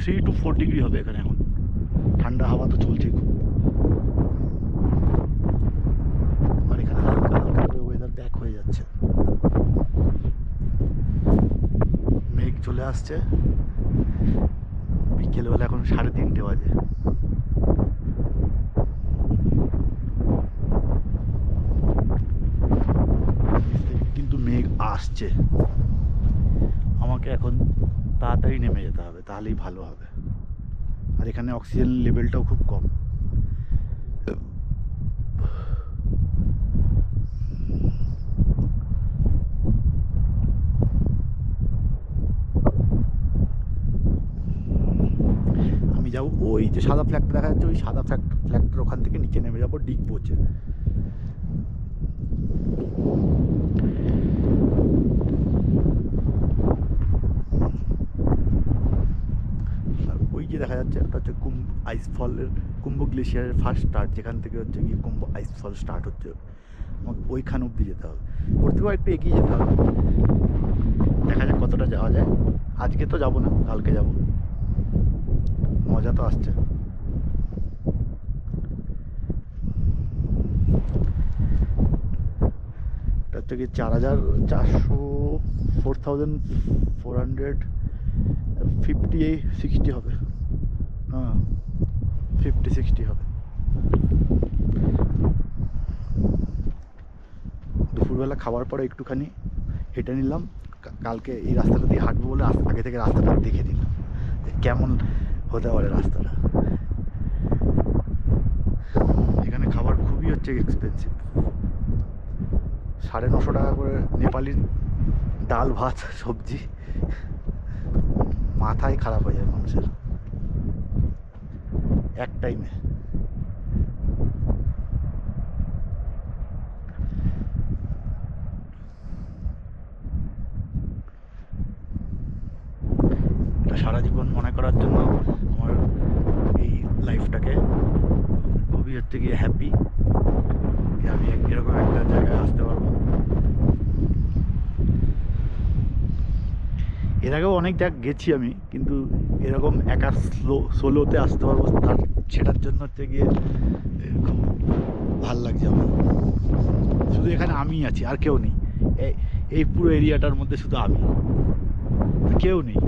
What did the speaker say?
3 to 4 degree হবে এখানে এখন। ঠান্ডা হাওয়া তো চলছে খুব। আর এখানে হালকা হালকা করে ওয়েদার ব্যাক হয়ে যাচ্ছে, মেঘ চলে আসছে। বিকেলবেলা এখন 3:30 বাজে। কিন্তু মেঘ আসছে, আমাকে এখন তাড়াতাড়ি নেমে যেতে হবে, তাহলেই ভালো হবে। আর এখানে অক্সিজেন লেভেলটাও খুব কম। আমি যাবো ওই যে সাদা ফ্ল্যাগটা দেখা যাচ্ছে, ওই সাদা ফ্ল্যাগটার ওখান থেকে নিচে নেমে যাবো ডিগবোতে। ওই যে দেখা যাচ্ছে একটা হচ্ছে আইসফলের কুম্ভ গ্লেশিয়ারের ফার্স্ট স্টার্ট, যেখান থেকে হচ্ছে গিয়ে কুম্ভ আইসফল স্টার্ট হচ্ছে। আমাকে ওইখান অবধি যেতে হবে, ওর থেকেও একটু এগিয়ে যেতে হবে। দেখা যাক কতটা যাওয়া যায়। আজকে তো যাবো না, কালকে যাব। মজা তো আসছে। এটা হচ্ছে কি 4400 4450 হবে। হ্যাঁ 50-60 হবে। দুপুরবেলা খাওয়ার পরে একটুখানি হেঁটে নিলাম। কালকে এই রাস্তাটা দিয়ে হাঁটবো বলে আগে থেকে রাস্তাটা দেখে নিলাম কেমন হতে পারে রাস্তাটা। এখানে খাবার খুবই হচ্ছে এক্সপেন্সিভ। 950 টাকা করে নেপালি ডাল ভাত সবজি, মাথায় খারাপ হয়ে যায় মানুষের এক টাইমে। এটা সারা জীবন মনে করার জন্য আমার এই লাইফটাকে খুবই হচ্ছে গিয়ে হ্যাপি, আমি এরকম একটা জায়গায় আসতে পারবো। এর আগেও অনেক জায়গা গেছি আমি, কিন্তু এরকম একা সোলোতে আসতে পারবো সেটার জন্য হচ্ছে গিয়ে খুব ভাল লাগছে আমার। শুধু এখানে আমি আছি, আর কেউ নেই। এই পুরো এরিয়াটার মধ্যে শুধু আমি, কেউ নেই।